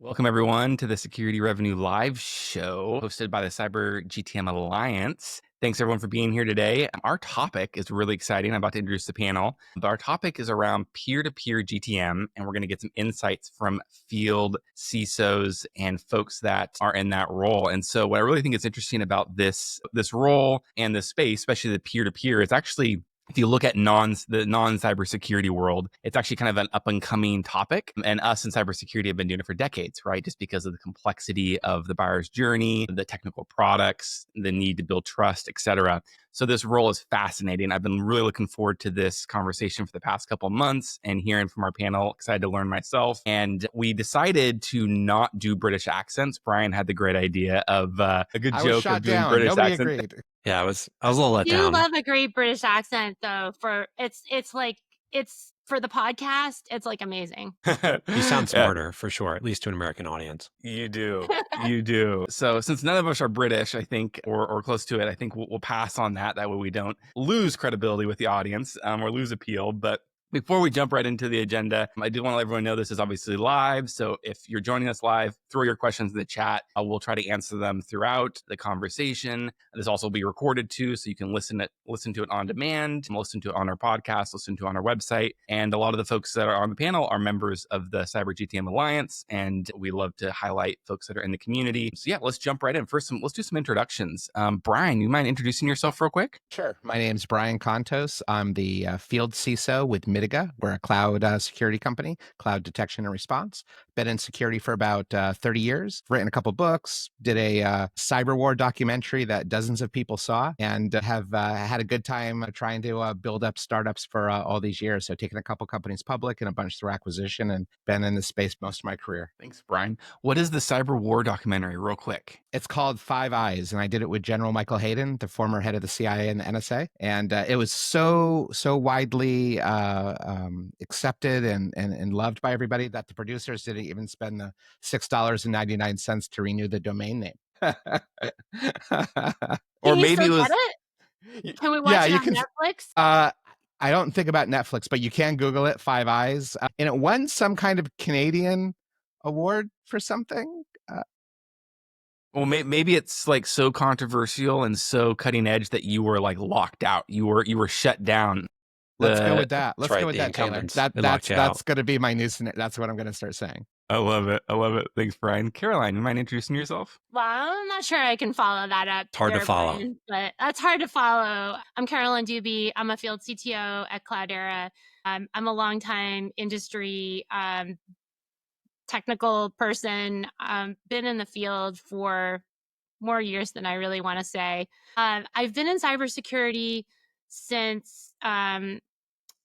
Welcome, everyone, to the Security Revenue Live show hosted by the Cyber GTM Alliance. Thanks, everyone, for being here today. Our topic is really exciting. I'm about to introduce the panel, but our topic is around peer-to-peer GTM, and we're going to get some insights from field CISOs and folks that are in that role. And so what I really think is interesting about this role and this space, especially the peer-to-peer, is actually if you look at the non-cybersecurity world, it's actually kind of an up-and-coming topic. And us in cybersecurity have been doing it for decades, right? Just because of the complexity of the buyer's journey, the technical products, the need to build trust, et cetera. So this role is fascinating. I've been really looking forward to this conversation for the past couple of months and hearing from our panel. Excited to learn myself. And we decided to not do British accents. Brian had the great idea of a good joke of doing British Nobody accents. Agreed. Yeah, I was a little let I down. do love a great British accent, though. It's for the podcast. It's like amazing. You sound smarter for sure, at least to an American audience. You do. You do. So since none of us are British, I think, or close to it, I think we'll pass on that. That way we don't lose credibility with the audience or lose appeal. But before we jump right into the agenda, I do want to let everyone know this is obviously live. So if you're joining us live, throw your questions in the chat. We'll try to answer them throughout the conversation. This also will be recorded too, so you can listen to it on demand, listen to it on our podcast, listen to it on our website. And a lot of the folks that are on the panel are members of the Cyber GTM Alliance, and we love to highlight folks that are in the community. So yeah, let's jump right in. First, let's do some introductions. Brian, you mind introducing yourself real quick? Sure. My name's Brian Contos. I'm the Field CISO with Mitiga. We're a cloud security company, cloud detection and response. Been in security for about 30 years. Written a couple books, did a cyber war documentary that dozens of people saw, and have had a good time trying to build up startups for all these years. So taken a couple companies public and a bunch through acquisition, and been in this space most of my career. Thanks, Brian. What is the cyber war documentary, real quick? It's called Five Eyes, and I did it with General Michael Hayden, the former head of the CIA and the NSA. And it was so widely accepted and loved by everybody that the producers didn't even spend the $6.99 to renew the domain name. Or maybe it was. Can we watch it on Netflix? I don't think about Netflix, but you can Google it, Five Eyes. And it won some kind of Canadian award for something. Well, maybe it's like so controversial and so cutting edge that you were like locked out. You were shut down. Let's go with that. Let's go with that, Taylor. That's going to be my news. That's what I'm going to start saying. I love it. Thanks, Brian. Caroline, you mind introducing yourself? Well, I'm not sure I can follow that up. It's hard to follow. Brian, but that's hard to follow. I'm Carolyn Duby. I'm a field CTO at Cloudera. I'm a longtime industry technical person. Been in the field for more years than I really want to say. I've been in cybersecurity since, I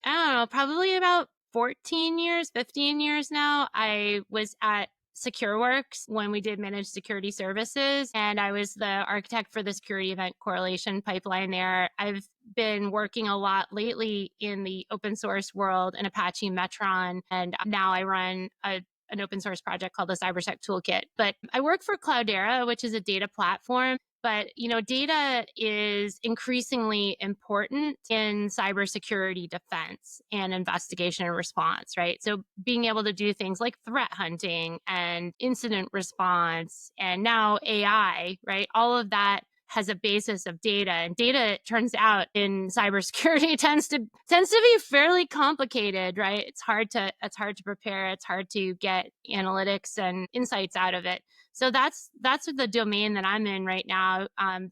don't know, probably about 15 years now. I was at SecureWorks when we did managed security services, and I was the architect for the security event correlation pipeline there. I've been working a lot lately in the open source world in Apache Metron, and now I run an open source project called the Cybersec Toolkit. But I work for Cloudera, which is a data platform. But, data is increasingly important in cybersecurity defense and investigation and response, right? So being able to do things like threat hunting and incident response and now AI, right? All of that has a basis of data, and data, it turns out, in cybersecurity tends to be fairly complicated, right? It's hard to prepare. It's hard to get analytics and insights out of it. So that's the domain that I'm in right now,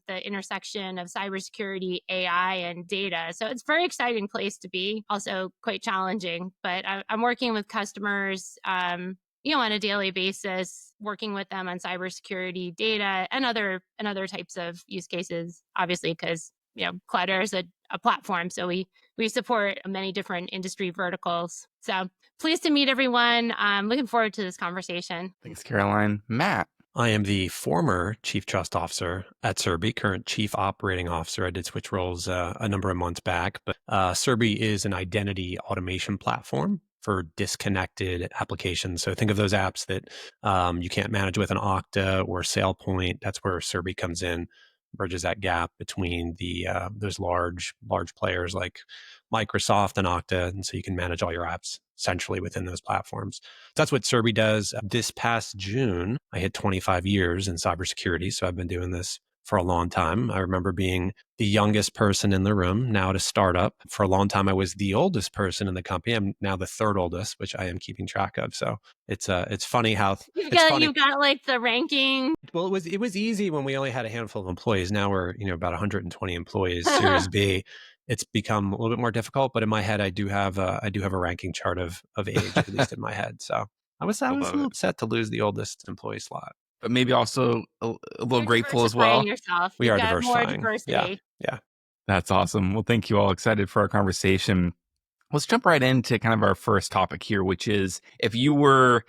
the intersection of cybersecurity, AI, and data. So it's a very exciting place to be. Also quite challenging, but I'm working with customers, on a daily basis, working with them on cybersecurity, data, and other types of use cases, obviously, because, Cloudera is a platform. So we support many different industry verticals. So pleased to meet everyone. I'm looking forward to this conversation. Thanks, Caroline. Matt. I am the former Chief Trust Officer at Serby, current Chief Operating Officer. I did switch roles a number of months back, but Serby is an identity automation platform for disconnected applications. So think of those apps that you can't manage with an Okta or SailPoint. That's where Serby comes in, bridges that gap between those large players like Microsoft and Okta, and so you can manage all your apps centrally within those platforms. That's what Serby does. This past June, I hit 25 years in cybersecurity. So I've been doing this for a long time. I remember being the youngest person in the room, now at a startup. For a long time, I was the oldest person in the company. I'm now the third oldest, which I am keeping track of. So it's funny how You've got like the ranking. Well, it was easy when we only had a handful of employees. Now we're about 120 employees, Series B. It's become a little bit more difficult, but in my head, I do have a ranking chart of age, at least in my head. So I was a little upset to lose the oldest employee slot, but maybe also a little You're grateful as diversifying well. yourself. We You've are got more diversifying. diversity. Yeah. That's awesome. Well, thank you all. Excited for our conversation. Let's jump right into kind of our first topic here, which is if you were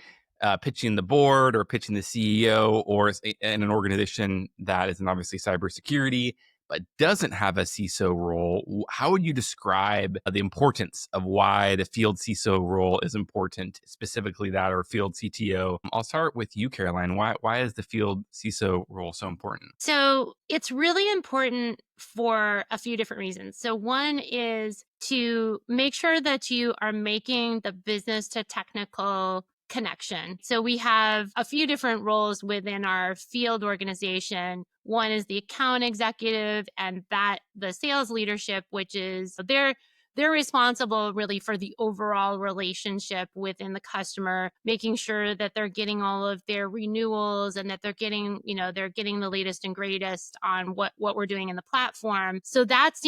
pitching the board or pitching the CEO or in an organization that is in obviously cybersecurity, but doesn't have a CISO role, how would you describe the importance of why the field CISO role is important, specifically that or field CTO? I'll start with you, Caroline. Why is the field CISO role so important? So it's really important for a few different reasons. So one is to make sure that you are making the business to technical connection. So we have a few different roles within our field organization. One is the account executive and the sales leadership, which is they're responsible really for the overall relationship within the customer, making sure that they're getting all of their renewals and that they're getting the latest and greatest on what we're doing in the platform. So that's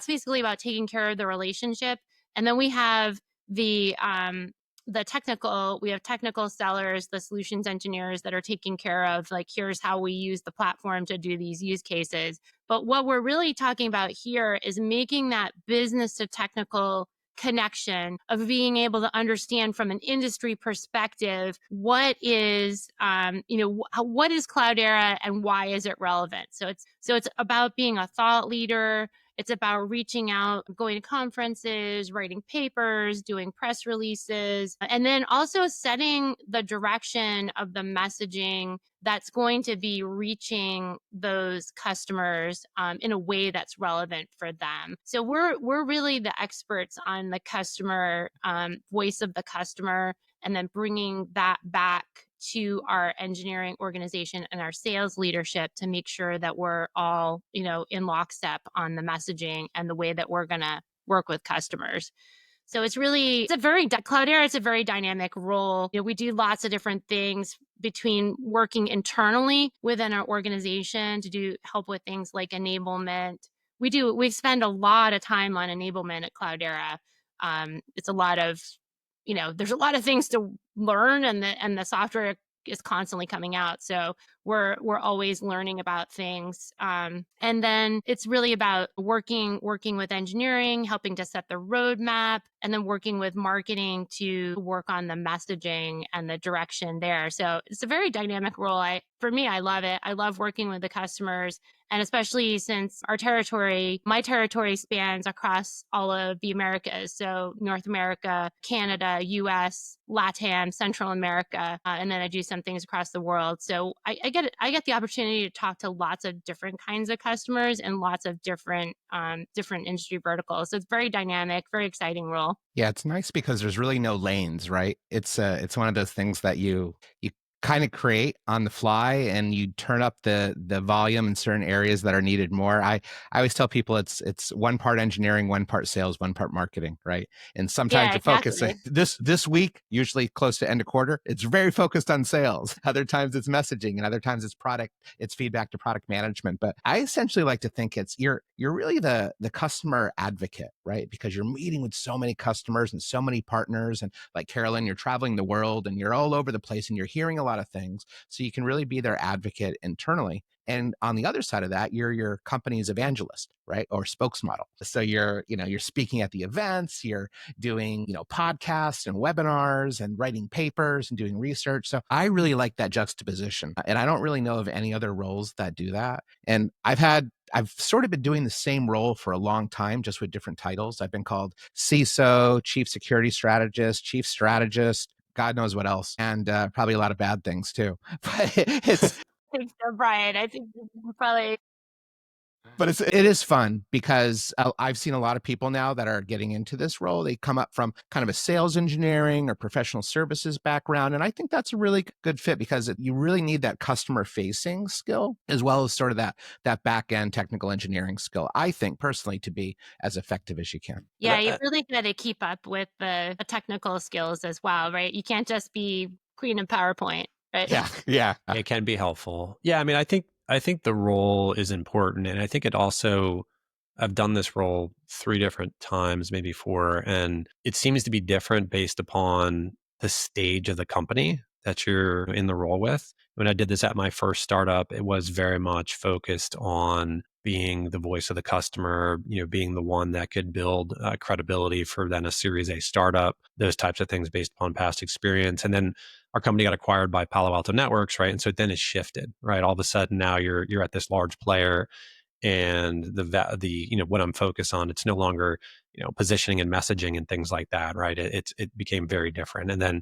basically about taking care of the relationship. And then we have the technical sellers, the solutions engineers that are taking care of like, here's how we use the platform to do these use cases. But what we're really talking about here is making that business to technical connection of being able to understand from an industry perspective what is what is Cloudera and why is it relevant. So it's about being a thought leader. It's about reaching out, going to conferences, writing papers, doing press releases, and then also setting the direction of the messaging that's going to be reaching those customers in a way that's relevant for them. So we're really the experts on the customer, voice of the customer, and then bringing that back to our engineering organization and our sales leadership to make sure that we're all, in lockstep on the messaging and the way that we're going to work with customers. So Cloudera is a very dynamic role. We do lots of different things between working internally within our organization to help with things like enablement. We spend a lot of time on enablement at Cloudera. It's a lot of, there's a lot of things to learn, and the software is constantly coming out. So we're always learning about things. And then it's really about working with engineering, helping to set the roadmap, and then working with marketing to work on the messaging and the direction there. So it's a very dynamic role. For me, I love it. I love working with the customers. And especially since my territory spans across all of the Americas. So North America, Canada, US, LATAM, Central America, and then I do some things across the world. So I get the opportunity to talk to lots of different kinds of customers and lots of different industry verticals. So it's very dynamic, very exciting role. Yeah, it's nice because there's really no lanes, right? It's one of those things that you kind of create on the fly, and you turn up the volume in certain areas that are needed more. I always tell people it's one part engineering, one part sales, one part marketing, right? And sometimes Yeah, you're focusing exactly. this week, usually close to end of quarter, it's very focused on sales. Other times it's messaging, and other times it's product, it's feedback to product management. But I essentially like to think you're really the customer advocate, right? Because you're meeting with so many customers and so many partners, and like Carolyn, you're traveling the world and you're all over the place and you're hearing a lot of things. So you can really be their advocate internally. And on the other side of that, you're your company's evangelist, right? Or spokesmodel. So you're speaking at the events, you're doing, podcasts and webinars and writing papers and doing research. So I really like that juxtaposition. And I don't really know of any other roles that do that. And I've sort of been doing the same role for a long time, just with different titles. I've been called CISO, Chief Security Strategist, Chief Strategist, God knows what else, and probably a lot of bad things too. But it's I think so, Brian. I think probably But it is fun because I've seen a lot of people now that are getting into this role. They come up from kind of a sales engineering or professional services background. And I think that's a really good fit because you really need that customer facing skill as well as sort of that back end technical engineering skill, I think personally, to be as effective as you can. Yeah, you really got to keep up with the technical skills as well, right? You can't just be queen of PowerPoint, right? Yeah. Yeah. It can be helpful. Yeah, I mean, I think the role is important, and I think it also. I've done this role 3 different times, maybe 4, and it seems to be different based upon the stage of the company that you're in the role with. When I did this at my first startup, it was very much focused on being the voice of the customer, being the one that could build credibility for then a Series A startup, those types of things based upon past experience. And then our company got acquired by Palo Alto Networks, right? And so then it shifted, right? All of a sudden now you're at this large player, and the what I'm focused on, it's no longer positioning and messaging and things like that, right? It became very different. And then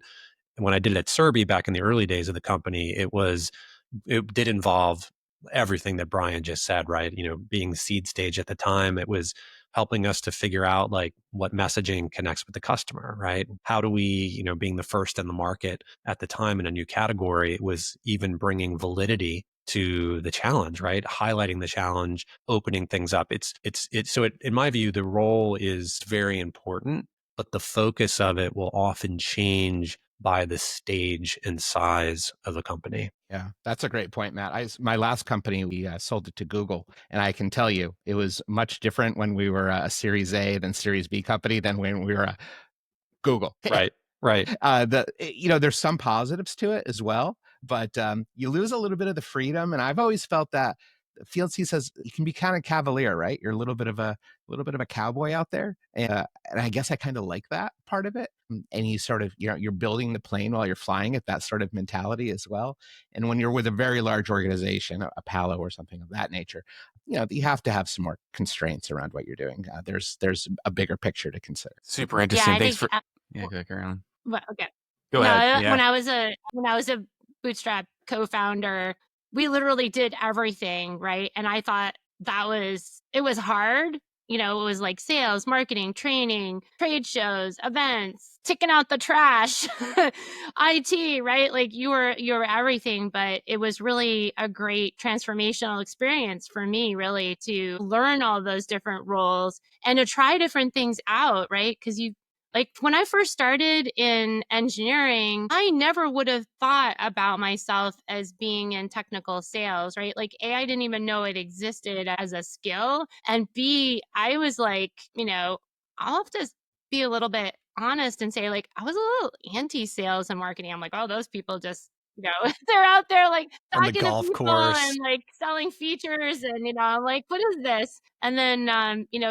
when I did it at Serby back in the early days of the company, it did involve everything that Brian just said, right? Being the seed stage at the time, it was helping us to figure out like what messaging connects with the customer, right? How do we, being the first in the market at the time in a new category, it was even bringing validity to the challenge, right? Highlighting the challenge, opening things up. In my view, the role is very important, but the focus of it will often change by the stage and size of the company. Yeah, that's a great point, Matt. My last company, we sold it to Google, and I can tell you it was much different when we were a Series A than Series B company than when we were a Google. Right. Right. There's some positives to it as well, but you lose a little bit of the freedom. And I've always felt that Field C says you can be kind of cavalier, right? You're a little bit of a cowboy out there, and I guess I kind of like that part of it. And you sort of you're building the plane while you're flying it. That sort of mentality as well. And when you're with a very large organization, a Palo or something of that nature, you have to have some more constraints around what you're doing. There's a bigger picture to consider. Super interesting. Yeah, Thanks for. I Yeah, go ahead, Carolyn. well, okay. Go No, ahead. Yeah. when I was a bootstrap co-founder, we literally did everything, right? And I thought it was hard. It was like sales, marketing, training, trade shows, events, ticking out the trash, IT, right? Like you were everything, but it was really a great transformational experience for me, really, to learn all those different roles and to try different things out, right? Because like when I first started in engineering, I never would have thought about myself as being in technical sales, right? Like A, I didn't even know it existed as a skill. And B, I was like, I'll have to be a little bit honest and say like, I was a little anti-sales and marketing. I'm like, oh, those people just, they're out there like On the talking to golf people course. and like selling features and I'm like, what is this? And then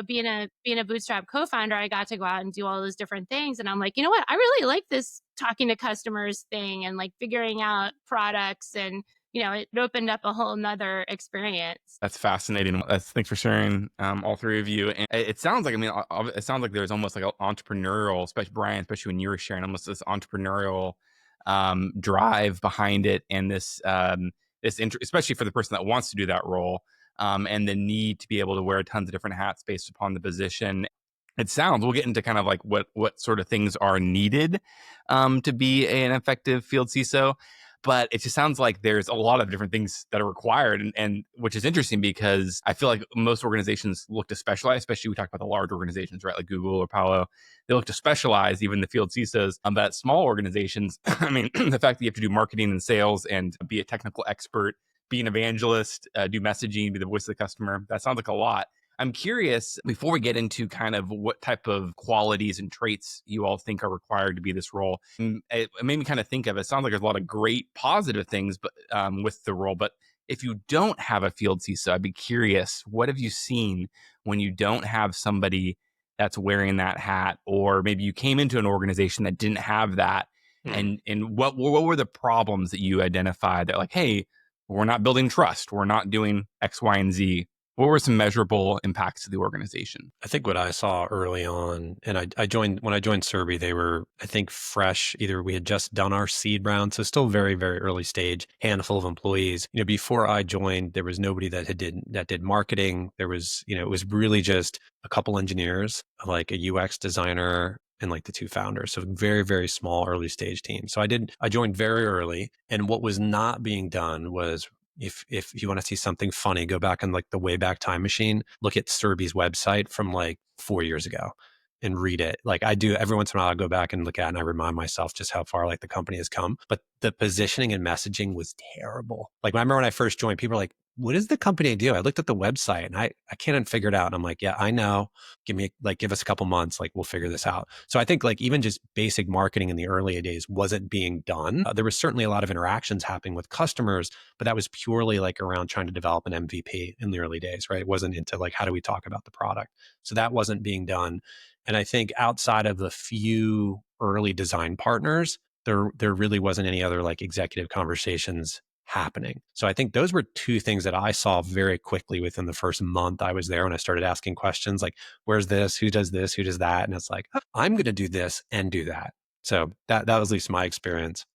being a bootstrap co-founder, I got to go out and do all those different things. And I'm like, you know what? I really like this talking to customers thing and like figuring out products and it opened up a whole nother experience. That's fascinating. Thanks for sharing, all three of you. And it sounds like, it sounds like there's almost like an entrepreneurial, especially Brian, especially when you were sharing, almost this entrepreneurial drive behind it, and especially for the person that wants to do that role, and the need to be able to wear tons of different hats based upon the position. It sounds, we'll get into kind of like what sort of things are needed to be an effective field CISO. But it just sounds like there's a lot of different things that are required, and which is interesting because I feel like most organizations look to specialize, especially we talk about the large organizations, right? Like Google or Palo, they look to specialize, even the field CISOs. But small organizations, the fact that you have to do marketing and sales and be a technical expert, be an evangelist, do messaging, be the voice of the customer, that sounds like a lot. I'm curious, before we get into kind of what type of qualities and traits you all think are required to be this role, it made me kind of think of it. Sounds like there's a lot of great positive things with the role. But if you don't have a field CISO, I'd be curious, what have you seen when you don't have somebody that's wearing that hat? Or maybe you came into an organization that didn't have that. And what were the problems that you identified that like, hey, we're not building trust, we're not doing X, Y, and Z. What were some measurable impacts to the organization? I think what I saw early on, and I joined when I joined Serby, they were, I think, fresh. Either we had just done our seed round, so still very, very early stage, handful of employees. Before I joined, there was nobody that did marketing. There was, it was really just a couple engineers, like a UX designer, and like the two founders. So very, very small early stage team. So I joined very early, and what was not being done was, if you want to see something funny, go back in like the Wayback Time Machine, look at Serby's website from like 4 years ago and read it. Like I do every once in a while, I go back and look at it and I remind myself just how far like the company has come. But the positioning and messaging was terrible. Like I remember when I first joined, people were like, what does the company do? I looked at the website and I can't even figure it out. And I'm like, yeah, I know. Give us a couple months, like we'll figure this out. So I think like even just basic marketing in the early days wasn't being done. There was certainly a lot of interactions happening with customers, but that was purely like around trying to develop an MVP in the early days, right? It wasn't into like, how do we talk about the product? So that wasn't being done. And I think outside of the few early design partners, there really wasn't any other like executive conversations happening. So I think those were two things that I saw very quickly within the first month I was there, when I started asking questions like, where's this? Who does this? Who does that? And it's like, I'm going to do this and do that. So that was at least my experience.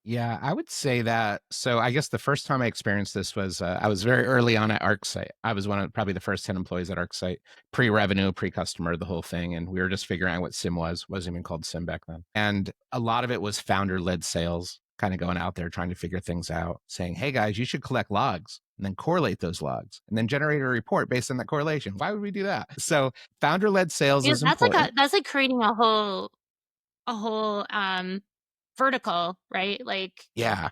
Yeah, I would say that. So I guess the first time I experienced this was I was very early on at ArcSight. I was one of probably the first 10 employees at ArcSight, pre-revenue, pre-customer, the whole thing. And we were just figuring out what SIM was. Wasn't even called SIM back then. And a lot of it was founder-led sales, kind of going out there trying to figure things out, saying, hey guys, you should collect logs and then correlate those logs and then generate a report based on that correlation. Why would we do that? So founder-led sales is important. That's like creating a whole vertical, right? Like yeah,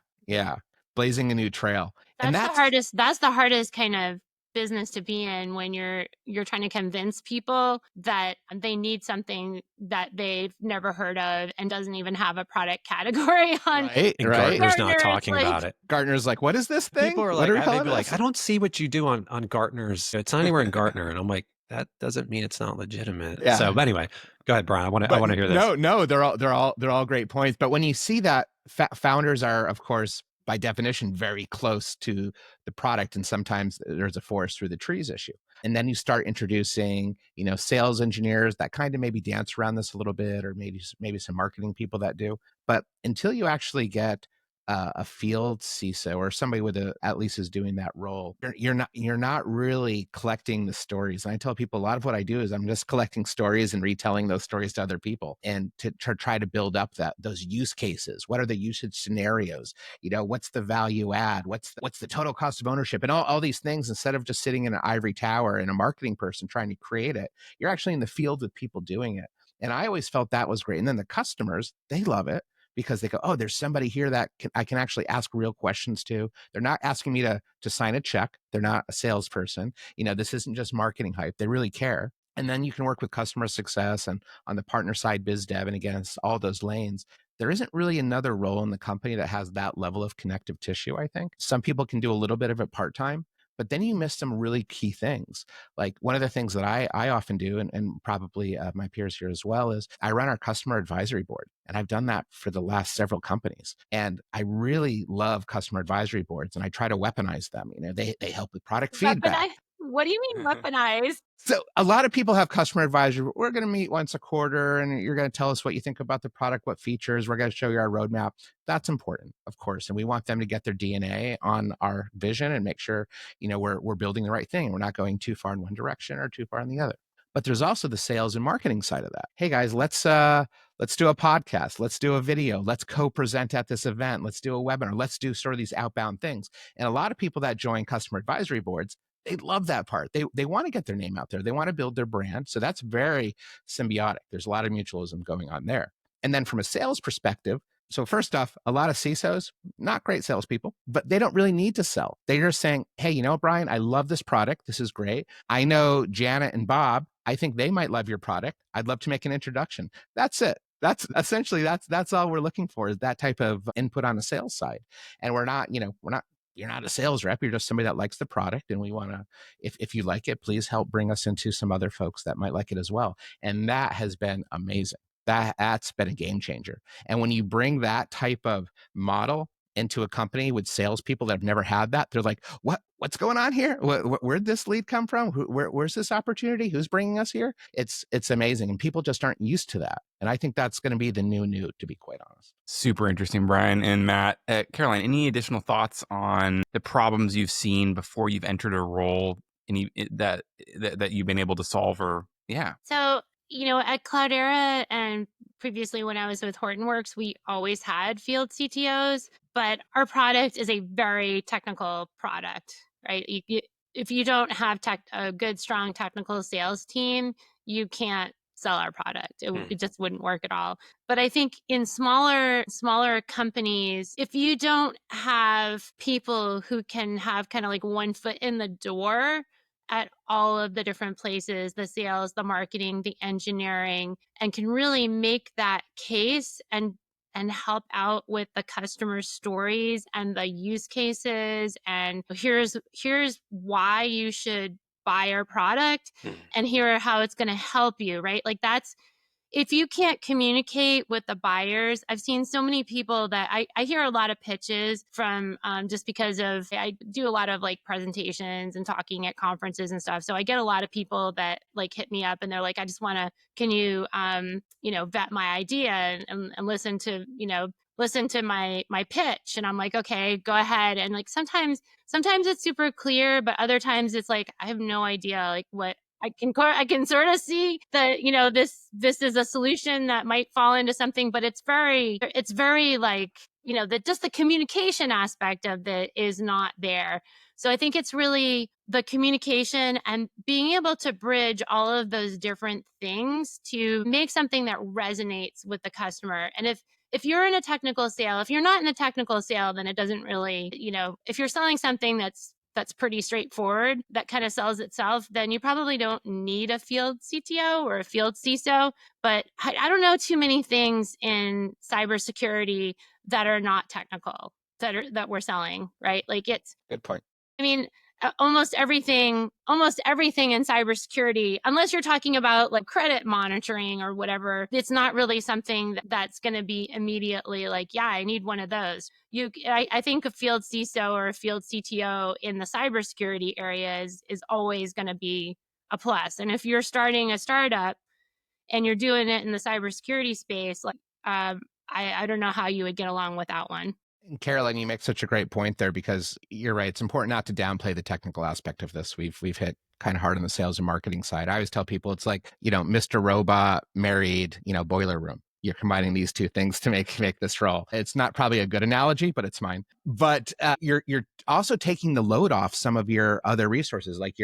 blazing a new trail. That's the hardest kind of business to be in, when you're trying to convince people that they need something that they've never heard of and doesn't even have a product category on. Right. Gartner's not talking about it. Gartner's like, what is this thing? People are like, they'd be like, I don't see what you do on Gartner's. It's not anywhere in Gartner. And I'm like, that doesn't mean it's not legitimate. Yeah. So anyway, go ahead, Brian. I want to hear this. No, they're all great points. But when you see that, founders are, of course, by definition, very close to the product. And sometimes there's a forest through the trees issue. And then you start introducing, sales engineers that kind of maybe dance around this a little bit, or maybe some marketing people that do. But until you actually get a field CISO or somebody with at least is doing that role, you're not really collecting the stories. And I tell people a lot of what I do is I'm just collecting stories and retelling those stories to other people, and to try to build up those use cases. What are the usage scenarios? What's the value add? What's the total cost of ownership? And all these things, instead of just sitting in an ivory tower and a marketing person trying to create it, you're actually in the field with people doing it. And I always felt that was great. And then the customers, they love it, because they go, oh, there's somebody here that I can actually ask real questions to. They're not asking me to sign a check. They're not a salesperson. This isn't just marketing hype. They really care. And then you can work with customer success and on the partner side, biz dev, and against all those lanes. There isn't really another role in the company that has that level of connective tissue, I think. Some people can do a little bit of it part-time, but then you miss some really key things. Like one of the things that I often do, and probably my peers here as well, is I run our customer advisory board. And I've done that for the last several companies. And I really love customer advisory boards, and I try to weaponize them. They help with product feedback. What do you mean weaponize? So a lot of people have customer advisory. We're going to meet once a quarter, and you're going to tell us what you think about the product, what features. We're going to show you our roadmap. That's important, of course. And we want them to get their DNA on our vision and make sure, we're building the right thing. We're not going too far in one direction or too far in the other. But there's also the sales and marketing side of that. Hey guys, let's do a podcast. Let's do a video. Let's co-present at this event. Let's do a webinar. Let's do sort of these outbound things. And a lot of people that join customer advisory boards, they love that part. They want to get their name out there. They want to build their brand. So that's very symbiotic. There's a lot of mutualism going on there. And then from a sales perspective, so first off, a lot of CISOs, not great salespeople, but they don't really need to sell. They're just saying, hey, Brian, I love this product. This is great. I know Janet and Bob. I think they might love your product. I'd love to make an introduction. That's it. That's essentially, that's all we're looking for, is that type of input on the sales side. And you're not a sales rep. You're just somebody that likes the product. And we want to, if you like it, please help bring us into some other folks that might like it as well. And that has been amazing. That's been a game changer. And when you bring that type of model into a company with salespeople that have never had that, they're like, what's going on here? Where'd this lead come from? Where's this opportunity? Who's bringing us here? It's amazing. And people just aren't used to that. And I think that's going to be the new, to be quite honest. Super interesting, Brian and Matt. Caroline, any additional thoughts on the problems you've seen before you've entered a role that you've been able to solve? Or yeah. So, at Cloudera and previously when I was with Hortonworks, we always had field CTOs, but our product is a very technical product, right? If you don't have a good, strong technical sales team, you can't sell our product. It just wouldn't work at all. But I think in smaller companies, if you don't have people who can have kind of like one foot in the door at all of the different places, the sales, the marketing, the engineering, and can really make that case and help out with the customer stories and the use cases, and here's why you should buy our product, and here are how it's going to help you, right? Like, that's, if you can't communicate with the buyers. I've seen so many people that I hear a lot of pitches from, just because of, I do a lot of like presentations and talking at conferences and stuff. So I get a lot of people that like hit me up and they're like, I just want to, can you, vet my idea and listen to, listen to my pitch. And I'm like, okay, go ahead. And like, sometimes it's super clear, but other times it's like, I have no idea like what I can sort of see that, this is a solution that might fall into something, but it's very like, just the communication aspect of it is not there. So I think it's really the communication and being able to bridge all of those different things to make something that resonates with the customer. And if you're in a technical sale, if you're not in a technical sale, then it doesn't really, if you're selling something that's pretty straightforward, that kind of sells itself, then you probably don't need a field CTO or a field CISO. But I don't know too many things in cybersecurity that are not technical, that we're selling, right? Like, it's Good point. I mean, almost everything in cybersecurity, unless you're talking about like credit monitoring or whatever, it's not really something that's going to be immediately like, yeah, I need one of those. I think a field CISO or a field CTO in the cybersecurity area is always going to be a plus. And if you're starting a startup and you're doing it in the cybersecurity space, like, I don't know how you would get along without one. Carolyn, you make such a great point there, because you're right. It's important not to downplay the technical aspect of this. We've hit kind of hard on the sales and marketing side. I always tell people it's like, Mr. Robot married, Boiler Room. You're combining these two things to make this role. It's not probably a good analogy, but it's mine. But you're also taking the load off some of your other resources, like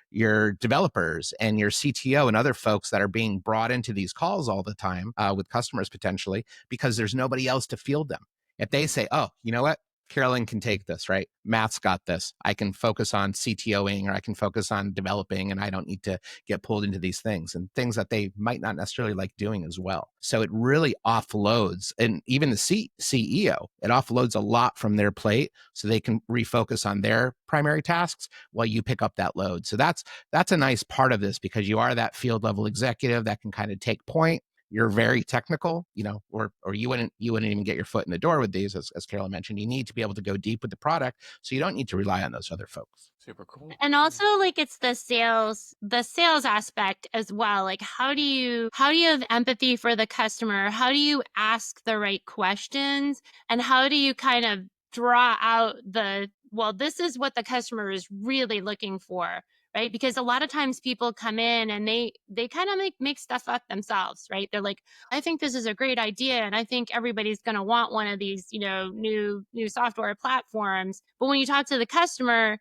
your developers and your CTO and other folks that are being brought into these calls all the time with customers potentially, because there's nobody else to field them. If they say, oh, you know what? Carolyn can take this, right? Matt's got this. I can focus on CTOing, or I can focus on developing, and I don't need to get pulled into these things and things that they might not necessarily like doing as well. So it really offloads, and even the CEO, it offloads a lot from their plate so they can refocus on their primary tasks while you pick up that load. So that's a nice part of this, because you are that field level executive that can kind of take point. You're very technical, or you wouldn't even get your foot in the door with these, as Carolyn mentioned. You need to be able to go deep with the product, so you don't need to rely on those other folks. Super cool. And also, like, it's the sales aspect as well. Like, how do you have empathy for the customer? How do you ask the right questions? And how do you kind of draw out this is what the customer is really looking for, right? Because a lot of times people come in and they kind of make stuff up themselves, right? They're like, I think this is a great idea, and I think everybody's going to want one of these, new software platforms. But when you talk to the customer,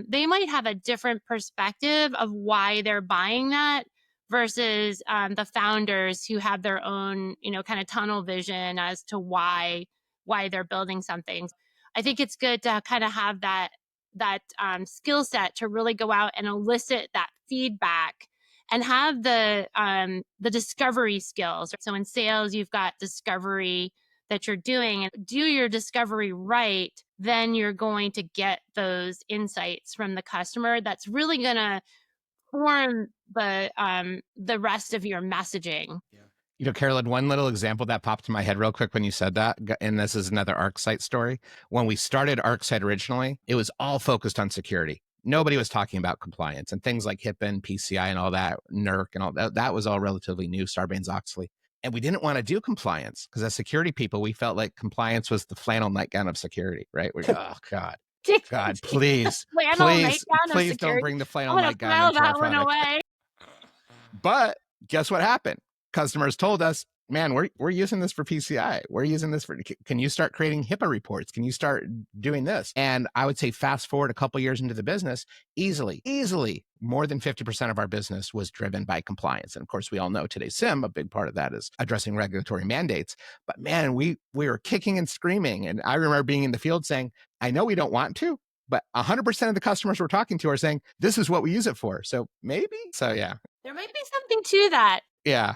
they might have a different perspective of why they're buying that versus the founders who have their own, kind of tunnel vision as to why they're building something. I think it's good to kind of have that skill set to really go out and elicit that feedback and have the discovery skills. So in sales, you've got discovery that you're doing, and do your discovery right, then you're going to get those insights from the customer. That's really going to form the rest of your messaging. Yeah. Carolyn, one little example that popped in my head real quick when you said that, and this is another ArcSight story. When we started ArcSight originally, it was all focused on security. Nobody was talking about compliance and things like HIPAA and PCI and all that, NERC and all that. That was all relatively new, Sarbanes-Oxley. And we didn't want to do compliance because as security people, we felt like compliance was the flannel nightgown of security, right? We're oh God, please, Flannel please, nightgown of please don't security. bring the I'm flannel gonna nightgown file into our that one product. away. But guess what happened? Customers told us, man, we're using this for PCI. We're using this for, can you start creating HIPAA reports? Can you start doing this? And I would say fast forward a couple years into the business, easily, more than 50% of our business was driven by compliance. And of course, we all know today's SIM, a big part of that is addressing regulatory mandates. But man, we were kicking and screaming. And I remember being in the field saying, I know we don't want to, but 100% of the customers we're talking to are saying, this is what we use it for. So maybe, yeah. There might be something to that. Yeah.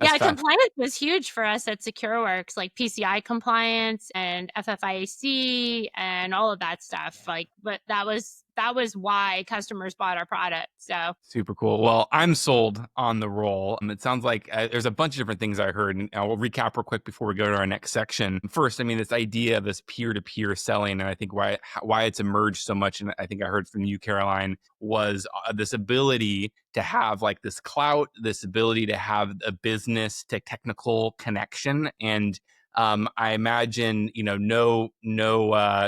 Yeah, compliance was huge for us at SecureWorks, like PCI compliance and FFIEC and all of that stuff. But that was why customers bought our product. So super cool. Well, I'm sold on the role. It sounds like there's a bunch of different things I heard, and I'll recap real quick before we go to our next section. First, this idea of this peer-to-peer selling, and I think why it's emerged so much, and I think I heard from you, Caroline, was this ability to have like this clout, this ability to have a business to technical connection. And I imagine, no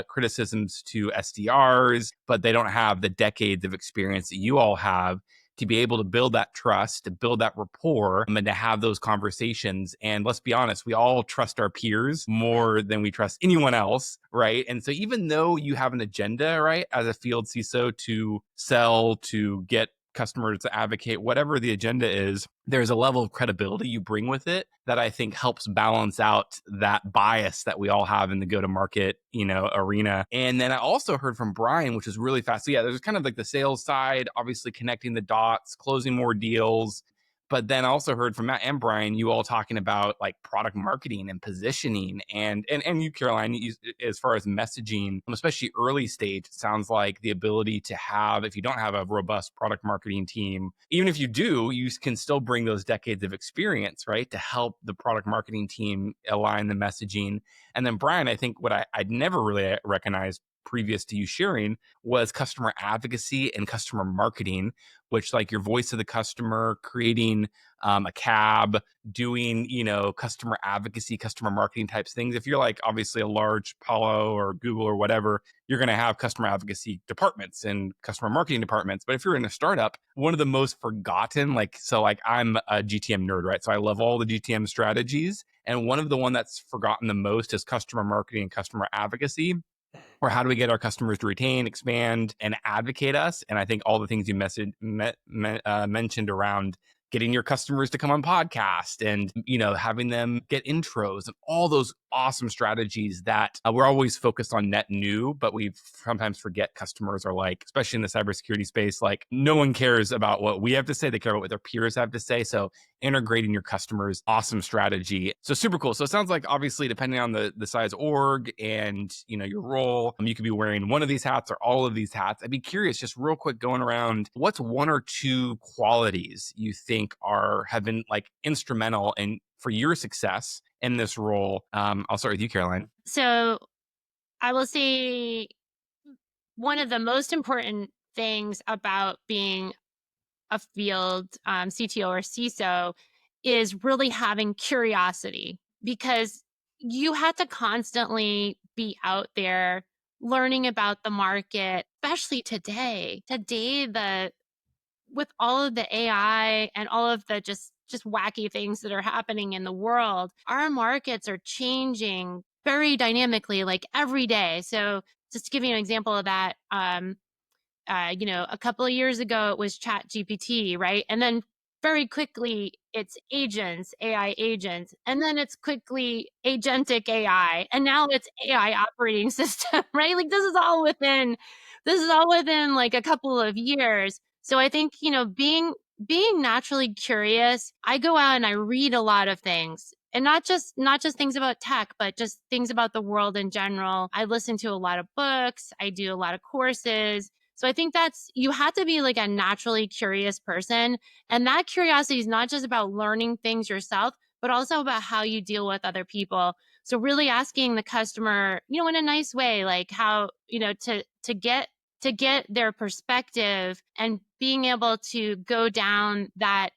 criticisms to SDRs, but they don't have the decades of experience that you all have to be able to build that trust, to build that rapport, and to have those conversations. And let's be honest, we all trust our peers more than we trust anyone else, right? And so even though you have an agenda, right, as a field CISO to sell, to get customers to advocate, whatever the agenda is, there's a level of credibility you bring with it that I think helps balance out that bias that we all have in the go-to-market, arena. And then I also heard from Brian, which is really fast. So yeah, there's kind of like the sales side, obviously connecting the dots, closing more deals. But then I also heard from Matt and Brian, you all talking about like product marketing and positioning, and you, Caroline, as far as messaging, especially early stage, it sounds like the ability to have, if you don't have a robust product marketing team, even if you do, you can still bring those decades of experience, right, to help the product marketing team align the messaging. And then Brian, I think what I'd never really recognized previous to you sharing was customer advocacy and customer marketing, which like your voice of the customer, creating a cab, doing, customer advocacy, customer marketing types things. If you're like obviously a large Palo or Google or whatever, you're going to have customer advocacy departments and customer marketing departments. But if you're in a startup, one of the most forgotten, I'm a GTM nerd, right? So I love all the GTM strategies. And one of the one that's forgotten the most is customer marketing and customer advocacy. Or how do we get our customers to retain, expand, and advocate us? And I think all the things you mentioned around getting your customers to come on podcast and, having them get intros and all those awesome strategies that we're always focused on net new, but we sometimes forget customers are like, especially in the cybersecurity space, like no one cares about what we have to say. They care about what their peers have to say. So integrating your customers, awesome strategy. So super cool. So it sounds like obviously depending on the size org and, your role, you could be wearing one of these hats or all of these hats. I'd be curious, just real quick going around, what's one or two qualities you think have been like instrumental in for your success in this role? I'll start with you, Caroline. So I will say one of the most important things about being a field CTO or CISO is really having curiosity, because you have to constantly be out there learning about the market, especially today. With all of the AI and all of the just wacky things that are happening in the world, our markets are changing very dynamically, like every day. So just to give you an example of that, a couple of years ago, it was Chat GPT, right? And then very quickly, it's agents, AI agents. And then it's quickly agentic AI. And now it's AI operating system, right? Like this is all within like a couple of years. So I think, being naturally curious, I go out and I read a lot of things. And not just things about tech, but just things about the world in general. I listen to a lot of books. I do a lot of courses. So I think you have to be like a naturally curious person. And that curiosity is not just about learning things yourself, but also about how you deal with other people. So really asking the customer, in a nice way, like how, to get their perspective and being able to go down that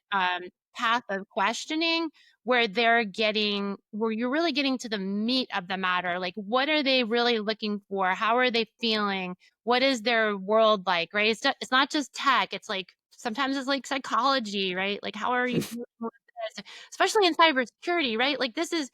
path of questioning where you're really getting to the meat of the matter. Like, what are they really looking for? How are they feeling? What is their world like, right? It's not just tech. It's like, sometimes it's like psychology, right? Like, how are you dealing with this? Especially in cybersecurity, right? Like, this is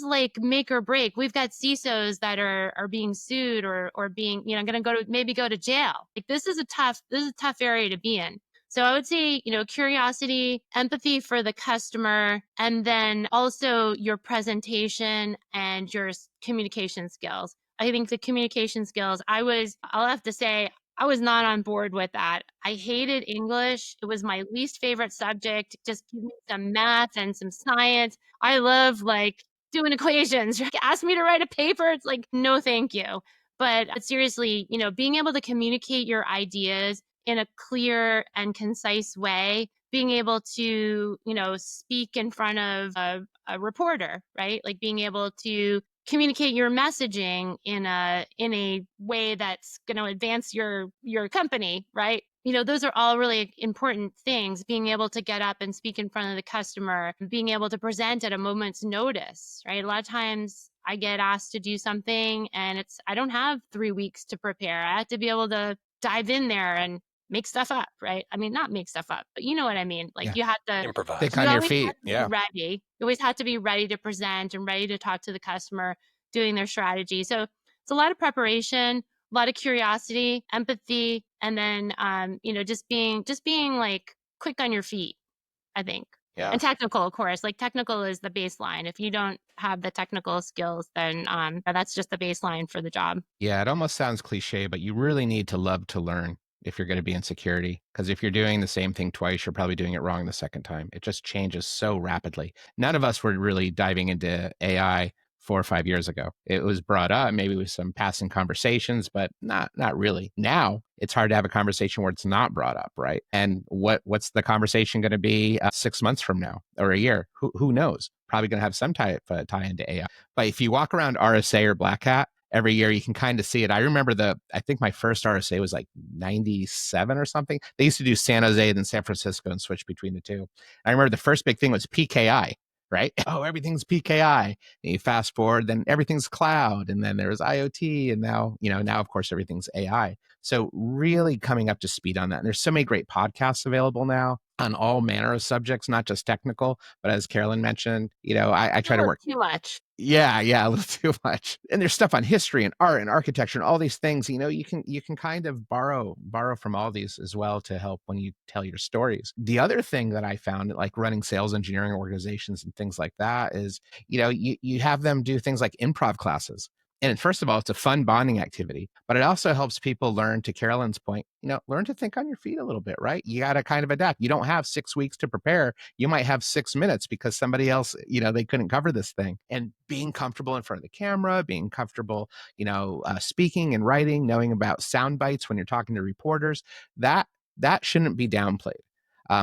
like make or break. We've got CISOs that are being sued or being, going to maybe go to jail. Like, this is a tough area to be in. So I would say, curiosity, empathy for the customer, and then also your presentation and your communication skills. I think the communication skills, I'll have to say, I was not on board with that. I hated English. It was my least favorite subject. Just give me some math and some science. I love like doing equations. Ask me to write a paper. It's like, no, thank you. But seriously, being able to communicate your ideas in a clear and concise way, being able to, speak in front of a reporter, right? Like being able to communicate your messaging in a way that's going to advance your company, right? Those are all really important things. Being able to get up and speak in front of the customer, being able to present at a moment's notice, right? A lot of times I get asked to do something and I don't have 3 weeks to prepare. I have to be able to dive in there and make stuff up, right? I mean, not make stuff up, but you know what I mean? Like, Yeah. you have to Improvise. Think you on your always have feet. to be Yeah. ready. You always have to be ready to present and ready to talk to the customer, doing their strategy. So it's a lot of preparation, a lot of curiosity, empathy, and then just being like quick on your feet, I think. Yeah. And technical, of course. Like, technical is the baseline. If you don't have the technical skills, then that's just the baseline for the job. Yeah, it almost sounds cliche, but you really need to love to learn if you're going to be in security. Because if you're doing the same thing twice, you're probably doing it wrong the second time. It just changes so rapidly. None of us were really diving into AI 4 or 5 years ago. It was brought up maybe with some passing conversations, but not really. Now it's hard to have a conversation where it's not brought up, right? And what's the conversation going to be 6 months from now or a year? Who knows? Probably going to have some tie into AI. But if you walk around RSA or Black Hat every year, you can kind of see it. I remember I think my first RSA was like 97 or something. They used to do San Jose and then San Francisco and switch between the two. I remember the first big thing was PKI, right? Oh, everything's PKI. And you fast forward, then everything's cloud. And then there's IoT. And now, of course, everything's AI. So really coming up to speed on that. And there's so many great podcasts available now on all manner of subjects, not just technical, but as Carolyn mentioned, I try to work. Too much. Yeah, a little too much. And there's stuff on history and art and architecture and all these things. You can kind of borrow from all these as well to help when you tell your stories. The other thing that I found, like running sales engineering organizations and things like that, is you have them do things like improv classes. And first of all, it's a fun bonding activity, but it also helps people learn, to Carolyn's point, learn to think on your feet a little bit, right? You got to kind of adapt. You don't have 6 weeks to prepare. You might have 6 minutes because somebody else, they couldn't cover this thing. And being comfortable in front of the camera, being comfortable, speaking and writing, knowing about sound bites when you're talking to reporters, that shouldn't be downplayed.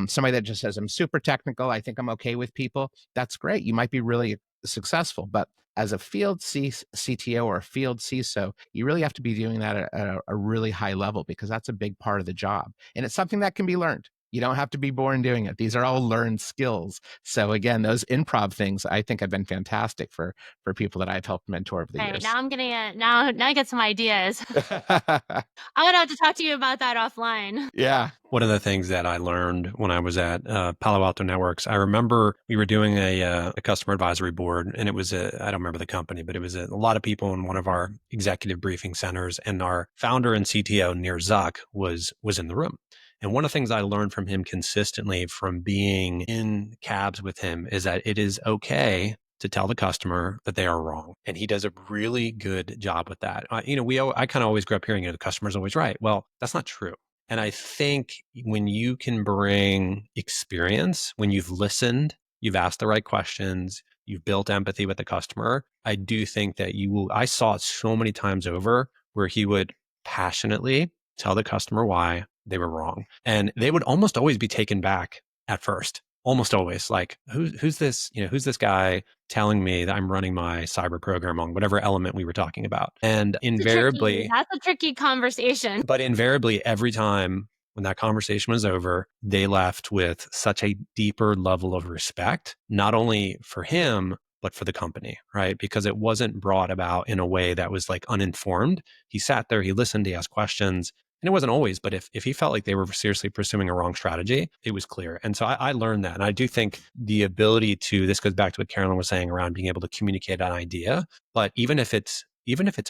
Somebody that just says, I'm super technical, I think I'm okay with people, that's great. You might be really successful, but as a field CTO or a field CISO, you really have to be doing that at a really high level, because that's a big part of the job. And it's something that can be learned. You don't have to be born doing it. These are all learned skills. So again, those improv things I think have been fantastic for people that I've helped mentor over the Right, years. now I'm getting now I get some ideas. I'm gonna have to talk to you about that offline. Yeah. One of the things that I learned when I was at Palo Alto Networks, I remember we were doing a customer advisory board, and it was I don't remember the company, but it was a lot of people in one of our executive briefing centers, and our founder and CTO, Nir Zuck, was in the room. And one of the things I learned from him consistently from being in cabs with him is that it is okay to tell the customer that they are wrong. And he does a really good job with that. I kind of always grew up hearing, the customer's always right. Well, that's not true. And I think when you can bring experience, when you've listened, you've asked the right questions, you've built empathy with the customer, I do think that I saw it so many times over where he would passionately tell the customer why they were wrong. And they would almost always be taken back at first. Almost always, like, who's this? Who's this guy telling me that I'm running my cyber program on whatever element we were talking about? And invariably, That's a tricky conversation. but invariably, every time when that conversation was over, they left with such a deeper level of respect, not only for him, but for the company, right? Because it wasn't brought about in a way that was like uninformed. He sat there, he listened, he asked questions. And it wasn't always, but if he felt like they were seriously pursuing a wrong strategy, it was clear. And so I learned that. And I do think the ability to, this goes back to what Carolyn was saying around being able to communicate an idea, but even if it's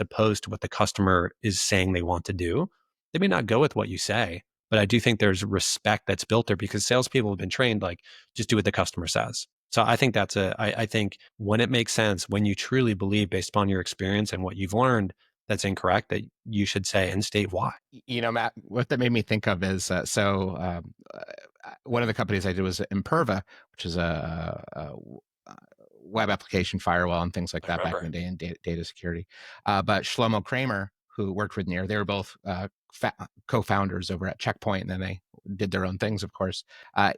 opposed to what the customer is saying they want to do, they may not go with what you say. But I do think there's respect that's built there because salespeople have been trained, like, just do what the customer says. So I think I think when it makes sense, when you truly believe based upon your experience and what you've learned that's incorrect, that you should say and state why. Matt, what that made me think of is, one of the companies I did was Imperva, which is a web application firewall and things like that back in the day in data security. But Shlomo Kramer, who worked with Near, they were both co-founders over at Checkpoint, and then they did their own things, of course.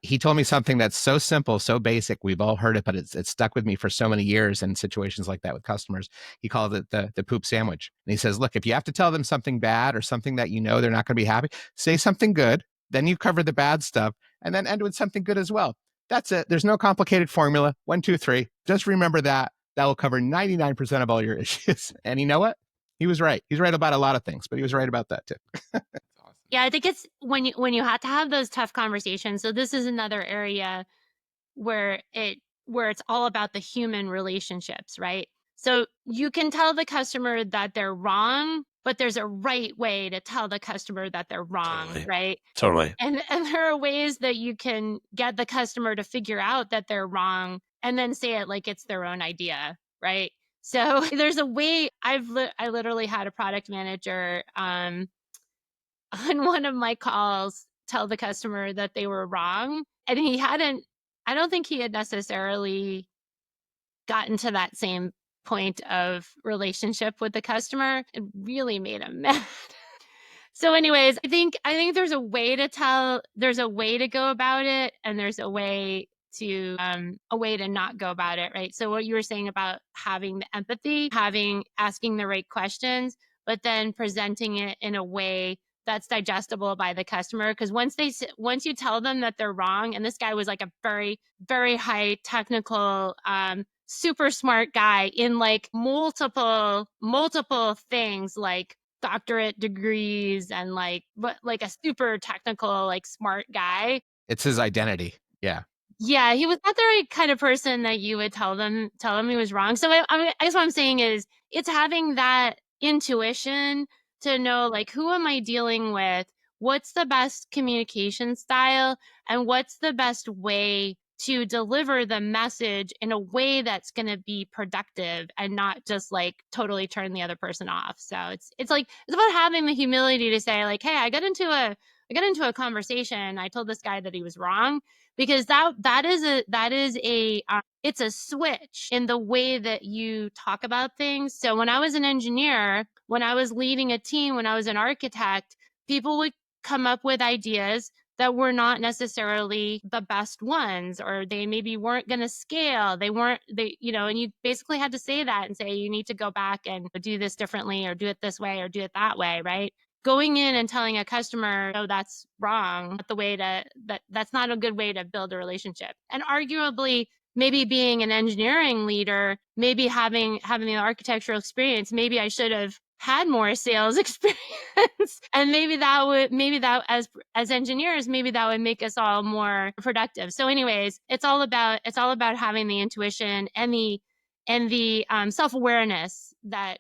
He told me something that's so simple, so basic. We've all heard it, but it's stuck with me for so many years in situations like that with customers. He called it the poop sandwich. And he says, look, if you have to tell them something bad or something that you know they're not going to be happy, say something good, then you cover the bad stuff, and then end with something good as well. That's it. There's no complicated formula. 1, 2, 3. Just remember that. That will cover 99% of all your issues. And you know what? He was right. He's right about a lot of things, but he was right about that too. Yeah, I think it's when you have to have those tough conversations. So this is another area where it's all about the human relationships, right? So you can tell the customer that they're wrong, but there's a right way to tell the customer that they're wrong, Totally. right? Totally. And there are ways that you can get the customer to figure out that they're wrong and then say it like it's their own idea, right? So there's a way. I literally had a product manager on one of my calls tell the customer that they were wrong, and I don't think he had necessarily gotten to that same point of relationship with the customer. It really made him mad. So anyways, I think there's a way to go about it, and there's a way to not go about it, right? So what you were saying about having the empathy, asking the right questions, but then presenting it in a way that's digestible by the customer. Because once you tell them that they're wrong, and this guy was like a very, very high technical, super smart guy in like multiple things, like doctorate degrees and like a super technical, like smart guy. It's his identity. Yeah. Yeah, he was not the right kind of person that you would tell him he was wrong. So I guess what I'm saying is it's having that intuition to know, like, who am I dealing with? What's the best communication style? And what's the best way to deliver the message in a way that's going to be productive and not just like totally turn the other person off. So it's about having the humility to say, like, hey, I got into a conversation. I told this guy that he was wrong, because that is a it's a switch in the way that you talk about things. So when I was an engineer, when I was leading a team, when I was an architect, people would come up with ideas that were not necessarily the best ones, or they maybe weren't going to scale. And you basically had to say that and say, you need to go back and do this differently, or do it this way, or do it that way, right? Going in and telling a customer, no, that's wrong, that's not a good way to build a relationship. And arguably, maybe being an engineering leader, maybe having the architectural experience, maybe I should have had more sales experience. And maybe that as engineers, maybe that would make us all more productive. So anyways, it's all about having the intuition and the self-awareness that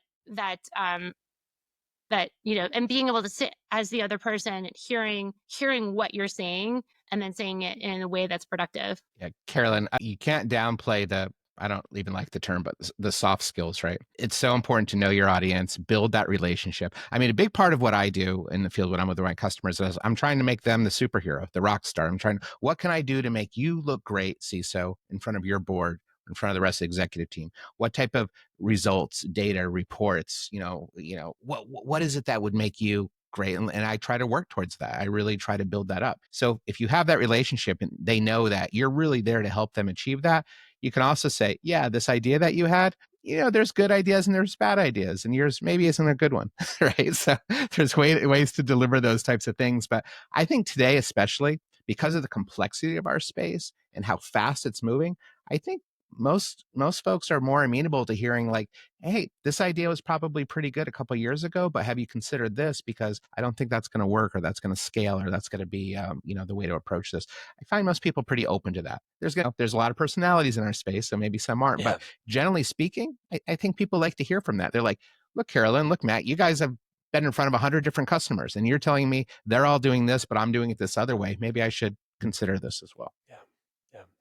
and being able to sit as the other person and hearing what you're saying and then saying it in a way that's productive. Yeah, Carolyn, you can't downplay I don't even like the term, but the soft skills, right? It's so important to know your audience, build that relationship. I mean, a big part of what I do in the field when I'm with my customers is I'm trying to make them the superhero, the rock star. What can I do to make you look great, CISO, in front of your board, in front of the rest of the executive team? What type of results, data, reports, what is it that would make you great. And I try to work towards that. I really try to build that up. So if you have that relationship and they know that you're really there to help them achieve that, you can also say, yeah, this idea that you had, there's good ideas and there's bad ideas, and yours maybe isn't a good one, right? So there's ways to deliver those types of things. But I think today, especially because of the complexity of our space and how fast it's moving, I think most folks are more amenable to hearing like, hey, this idea was probably pretty good a couple of years ago, but have you considered this? Because I don't think that's going to work, or that's going to scale, or that's going to be the way to approach this. I find most people pretty open to that. There's a lot of personalities in our space, so maybe some aren't, Yeah. but generally speaking, I think people like to hear from that. They're like, look, Carolyn, look, Matt, you guys have been in front of 100 different customers, and you're telling me they're all doing this, but I'm doing it this other way. Maybe I should consider this as well. Yeah.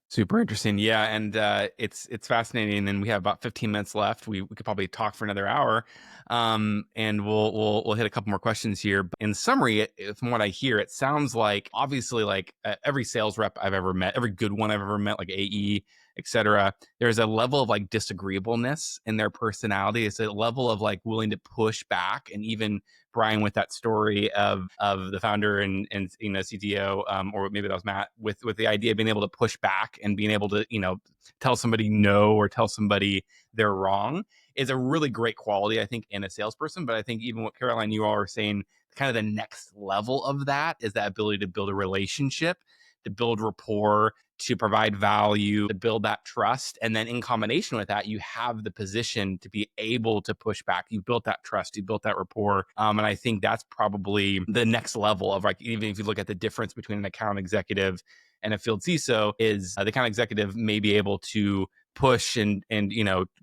Super interesting. Yeah. And it's fascinating. And we have about 15 minutes left. We could probably talk for another hour. And we'll hit a couple more questions here. In summary, from what I hear, it sounds like obviously like every sales rep I've ever met, every good one I've ever met, like AE, et cetera, there's a level of like disagreeableness in their personality. It's a level of like willing to push back. And even Brian, with that story of the founder and CTO, or maybe that was Matt, with the idea of being able to push back and being able to tell somebody no or tell somebody they're wrong is a really great quality, I think, in a salesperson. But I think even what Caroline, you all are saying, kind of the next level of that is that ability to build a relationship, to build rapport, to provide value, to build that trust. And then in combination with that, you have the position to be able to push back. You built that trust, you built that rapport. And I think that's probably the next level of like, even if you look at the difference between an account executive and a field CISO, is the account executive may be able to push and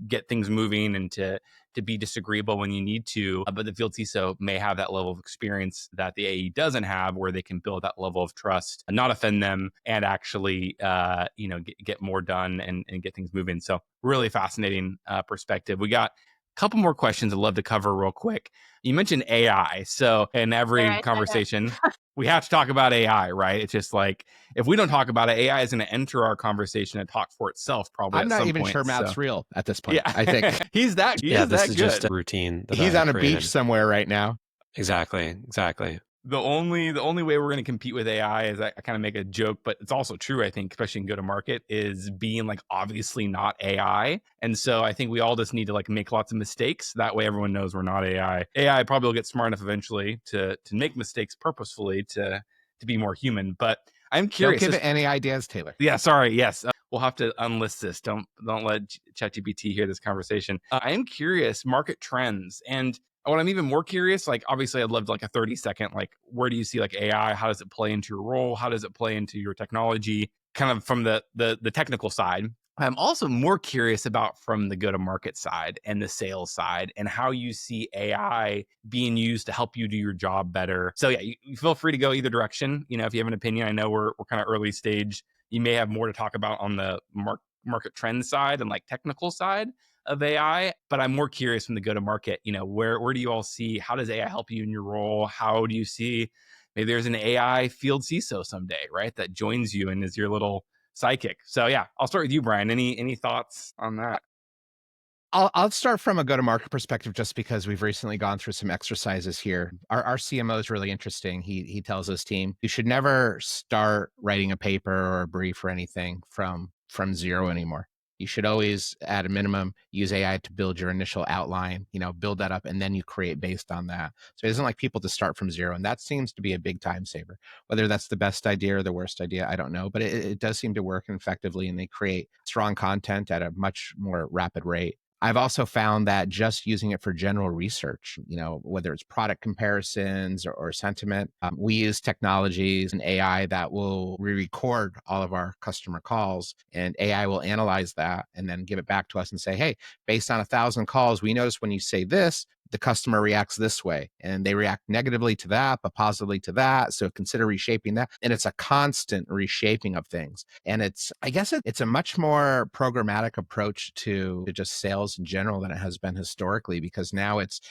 get things moving and to be disagreeable when you need to, but the field CISO may have that level of experience that the AE doesn't have, where they can build that level of trust, not offend them, and actually get more done and get things moving. So really fascinating perspective. We got a couple more questions I'd love to cover real quick. You mentioned AI. So in every conversation, we have to talk about AI, right? It's just like, if we don't talk about it, AI is going to enter our conversation and talk for itself probably. I'm not even sure Matt's real at this point. Yeah. I think he's that. This is just a routine. He's on a beach somewhere right now. Exactly. The only way we're going to compete with AI is I kind of make a joke, but it's also true, I think, especially in go-to-market, is being like obviously not AI. And so I think we all just need to like make lots of mistakes. That way everyone knows we're not AI. AI probably will get smart enough eventually to make mistakes purposefully to be more human. But I'm curious. Don't give it any ideas, Taylor. Yeah, sorry. Yes. We'll have to unlist this. Don't let ChatGPT hear this conversation. I am curious, market trends. And what I'm even more curious, like obviously I'd love like a 30-second, like where do you see like AI? How does it play into your role? How does it play into your technology? Kind of from the technical side. I'm also more curious about from the go-to-market side and the sales side, and how you see AI being used to help you do your job better. So yeah, you feel free to go either direction. If you have an opinion, I know we're kind of early stage. You may have more to talk about on the market trend side and like technical side of AI, but I'm more curious from the go-to-market, where do you all see, how does AI help you in your role? How do you see, maybe there's an AI field CISO someday, right? That joins you and is your little sidekick. So yeah, I'll start with you, Brian. Any thoughts on that? I'll start from a go-to-market perspective, just because we've recently gone through some exercises here. Our CMO is really interesting. He tells his team, you should never start writing a paper or a brief or anything from zero anymore. You should always, at a minimum, use AI to build your initial outline, build that up, and then you create based on that. So it isn't like people to start from zero. And that seems to be a big time saver. Whether that's the best idea or the worst idea, I don't know. But it does seem to work effectively, and they create strong content at a much more rapid rate. I've also found that just using it for general research, whether it's product comparisons or sentiment, we use technologies and AI that will re-record all of our customer calls, and AI will analyze that and then give it back to us and say, hey, based on 1,000 calls, we noticed when you say this, the customer reacts this way, and they react negatively to that, but positively to that. So consider reshaping that. And it's a constant reshaping of things. And I guess it's a much more programmatic approach to just sales sales in general than it has been historically, because now it's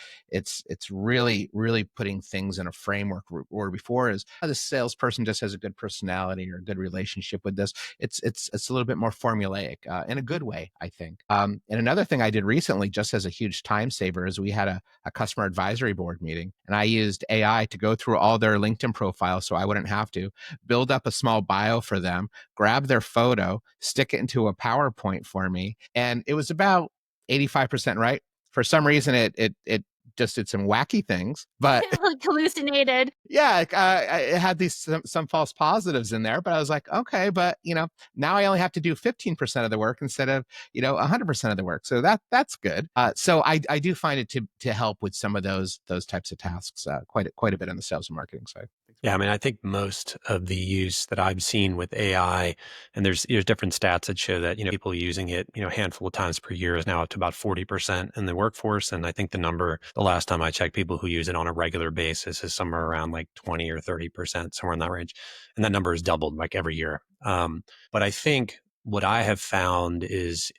really putting thing in a framework where before is the salesperson just has a good personality or a good relationship with this. It's a little bit more formulaic in a good way, I think. And another thing I did recently, just as a huge time saver, is we had a customer advisory board meeting, and I used AI to go through all their LinkedIn profiles so I wouldn't have to, build up a small bio for them, grab their photo, stick it into a PowerPoint for me, and it was about 85% right. For some reason, it just did some wacky things, but Like hallucinated. yeah, it had these some false positives in there. But I was like, okay, but now I only have to do 15% of the work instead of 100% of the work. So that's good. So I do find it to help with some of those types of tasks quite a bit on the sales and marketing side. Yeah, I mean, I think most of the use that I've seen with AI, and there's different stats that show that people using it a handful of times per year is now up to about 40% in the workforce, and I think the number the last time I checked, people who use it on a regular basis is somewhere around like 20 or 30%, somewhere in that range, and that number has doubled like every year. But I think what I have found is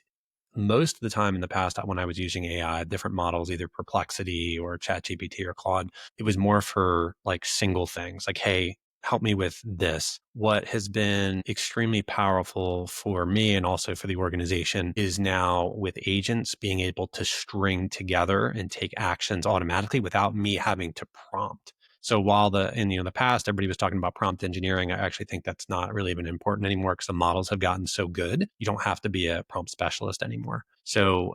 most of the time in the past, when I was using AI, different models, either Perplexity or ChatGPT or Claude, it was more for like single things like, hey, help me with this. What has been extremely powerful for me and also for the organization is now with agents being able to string together and take actions automatically without me having to prompt. So while in the past, everybody was talking about prompt engineering, I actually think that's not really even important anymore because the models have gotten so good. You don't have to be a prompt specialist anymore. So,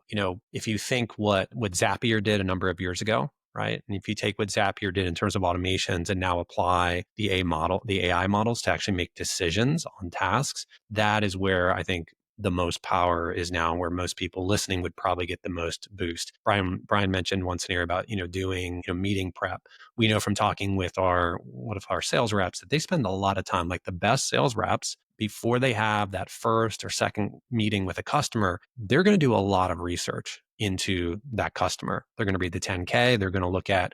if you think what Zapier did a number of years ago, right? And if you take what Zapier did in terms of automations and now apply the AI models to actually make decisions on tasks, that is where I think the most power is now, where most people listening would probably get the most boost. Brian mentioned one scenario about, doing, meeting prep. We know from talking with one of our sales reps that they spend a lot of time, like the best sales reps, before they have that first or second meeting with a customer, they're going to do a lot of research into that customer. They're going to read the 10K. They're going to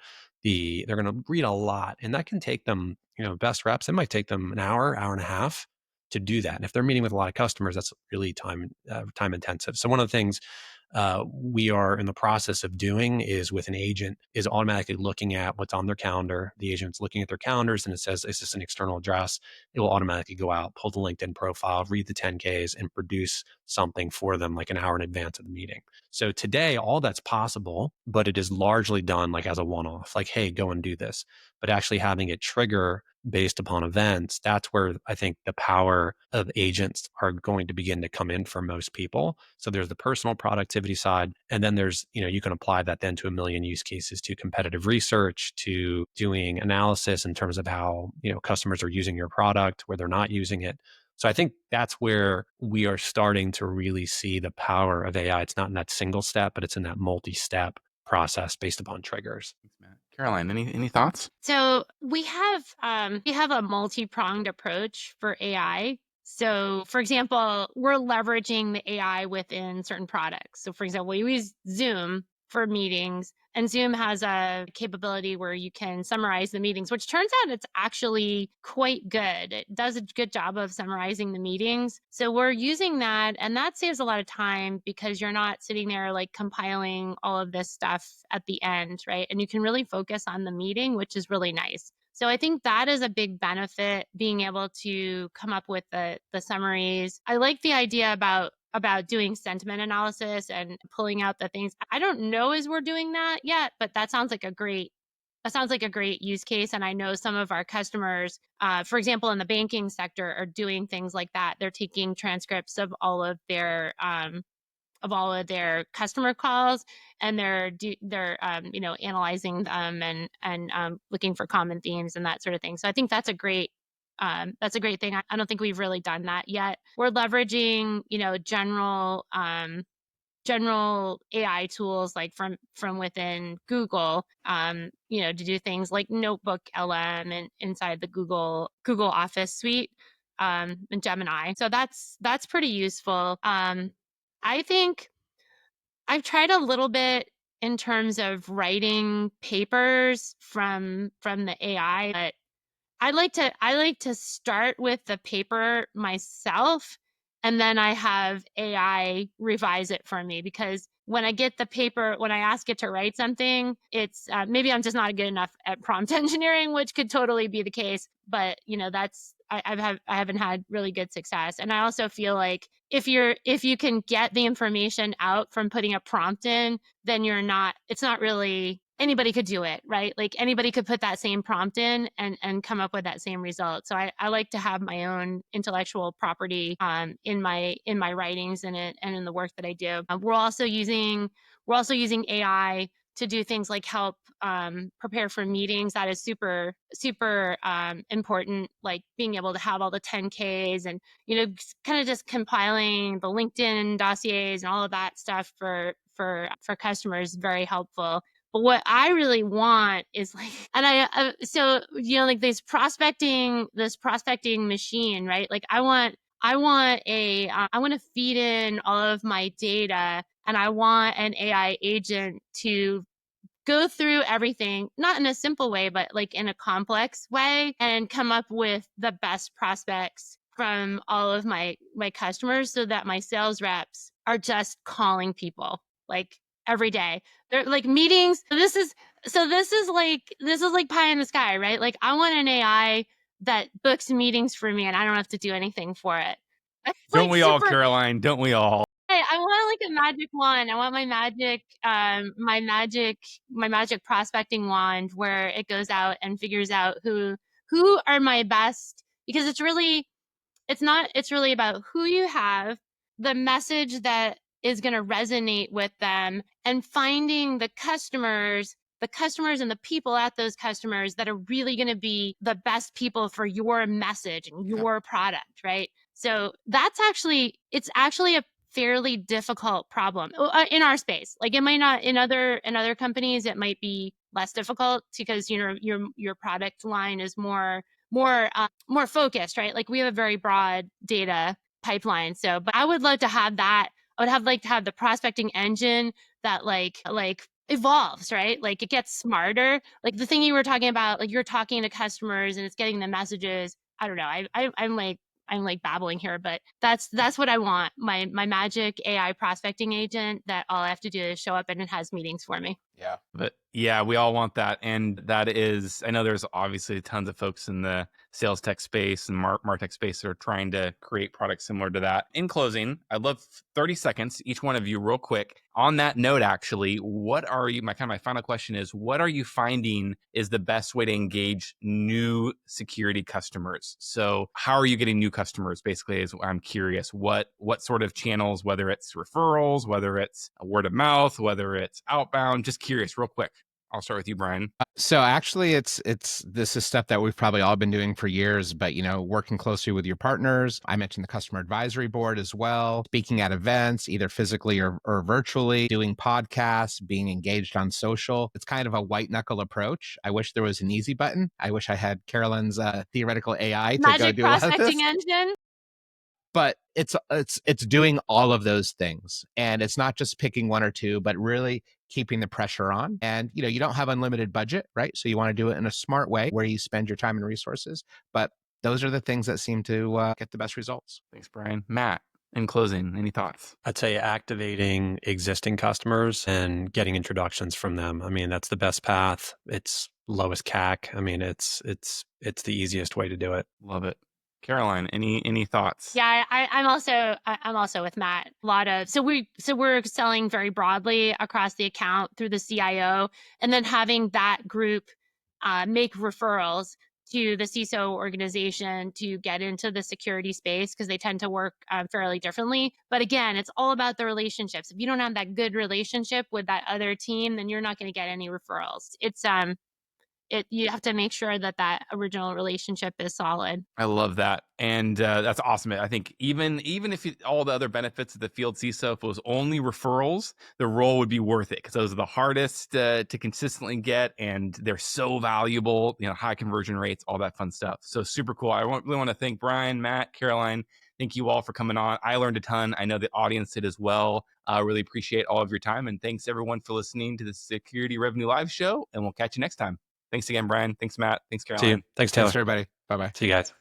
they're going to read a lot. And that can take them, best reps, it might take them an hour and a half to do that. And if they're meeting with a lot of customers, that's really time intensive. So one of the things we are in the process of doing is with an agent is automatically looking at what's on their calendar. The agent's looking at their calendars and it says, is this an external address? It will automatically go out, pull the LinkedIn profile, read the 10Ks and produce something for them like an hour in advance of the meeting. So today, all that's possible, but it is largely done like as a one-off, like, hey, go and do this. But actually having it trigger based upon events, that's where I think the power of agents are going to begin to come in for most people. So there's the personal productivity side. And then there's, you can apply that then to a million use cases, to competitive research, to doing analysis in terms of how, customers are using your product, where they're not using it. So I think that's where we are starting to really see the power of AI. It's not in that single step, but it's in that multi-step process based upon triggers. Thanks, Matt. Caroline, any thoughts? So we have a multi-pronged approach for AI. So for example, we're leveraging the AI within certain products. So for example, we use Zoom for meetings, and Zoom has a capability where you can summarize the meetings, which turns out it's actually quite good. It does a good job of summarizing the meetings. So we're using that, and that saves a lot of time because you're not sitting there like compiling all of this stuff at the end, right? And you can really focus on the meeting, which is really nice. So I think that is a big benefit, being able to come up with the summaries. I like the idea about doing sentiment analysis and pulling out the things. I don't know as we're doing that yet, but that sounds like a great use case. And I know some of our customers, for example, in the banking sector, are doing things like that. They're taking transcripts of all of their customer calls, and they're analyzing them and looking for common themes and that sort of thing. So I think that's a great thing. I don't think we've really done that yet. We're leveraging, general AI tools like from within Google, to do things like Notebook LM and inside the Google Office suite, and Gemini. So that's pretty useful. I think I've tried a little bit in terms of writing papers from the AI, but I like to start with the paper myself, and then I have AI revise it for me, because when I get the paper, when I ask it to write something, it's maybe I'm just not good enough at prompt engineering, which could totally be the case. But that's I haven't had really good success. And I also feel like if you can get the information out from putting a prompt in, then it's not really, anybody could do it, right? Like anybody could put that same prompt in and come up with that same result. So I like to have my own intellectual property in my writings and in the work that I do. We're also using AI to do things like help prepare for meetings. That is super, super important, like being able to have all the 10Ks and, kind of just compiling the LinkedIn dossiers and all of that stuff for customers, very helpful. But what I really want is like, and like this prospecting machine, right? Like I want to feed in all of my data, and I want an AI agent to go through everything, not in a simple way, but like in a complex way, and come up with the best prospects from all of my customers, so that my sales reps are just calling people like every day. They're like meetings. This is like pie in the sky, right? Like I want an AI that books meetings for me and I don't have to do anything for it. It's Don't like we all, super, Caroline? Don't we all? I want like a magic wand. I want my magic prospecting wand where it goes out and figures out who are my best, because it's really about who you have, the message that is going to resonate with them, and finding the customers and the people at those customers that are really going to be the best people for your message and your product, right? So it's actually a fairly difficult problem in our space. Like it might not in other companies, it might be less difficult because your product line is more focused, right? Like we have a very broad data pipeline. So, but I would love to have that. I would like to have the prospecting engine that like evolves, right? Like it gets smarter. Like the thing you were talking about, like you're talking to customers and it's getting the messages. I don't know. I'm like babbling here, but that's what I want. My magic AI prospecting agent that all I have to do is show up and it has meetings for me. Yeah. But yeah, we all want that. And that is, I know there's obviously tons of folks in the sales tech space and martech space that are trying to create products similar to that. In closing, I'd love 30 seconds, each one of you real quick. On that note, actually, my final question is, what are you finding is the best way to engage new security customers? So how are you getting new customers? Basically, is I'm curious, what sort of channels, whether it's referrals, whether it's word of mouth, whether it's outbound, just curious real quick. I'll start with you, Brian. So actually, this is stuff that we've probably all been doing for years, but working closely with your partners. I mentioned the customer advisory board as well, speaking at events, either physically or virtually, doing podcasts, being engaged on social. It's kind of a white knuckle approach. I wish there was an easy button. I wish I had Carolyn's theoretical AI to go Magic do a lot of this. prospecting engine. But it's doing all of those things, and it's not just picking one or two, but really keeping the pressure on. And you don't have unlimited budget, right? So you want to do it in a smart way where you spend your time and resources. But those are the things that seem to get the best results. Thanks, Brian. Matt, in closing, any thoughts? I'd say activating existing customers and getting introductions from them. I mean, that's the best path. It's lowest CAC. I mean, it's the easiest way to do it. Love it. Caroline, any thoughts? Yeah, I'm also with Matt. So we're selling very broadly across the account through the CIO, and then having that group make referrals to the CISO organization to get into the security space, because they tend to work fairly differently. But again, it's all about the relationships. If you don't have that good relationship with that other team, then you're not going to get any referrals. You have to make sure that original relationship is solid. I love that. And that's awesome. I think even if all the other benefits of the field CISO, if it was only referrals, the role would be worth it, because those are the hardest to consistently get, and they're so valuable, high conversion rates, all that fun stuff. So super cool. I really want to thank Brian, Matt, Caroline. Thank you all for coming on. I learned a ton. I know the audience did as well. Really appreciate all of your time. And thanks everyone for listening to the Security Revenue Live show. And we'll catch you next time. Thanks again, Brian. Thanks, Matt. Thanks, Caroline. See you. Thanks, Taylor. Thanks, everybody. Bye-bye. See you guys.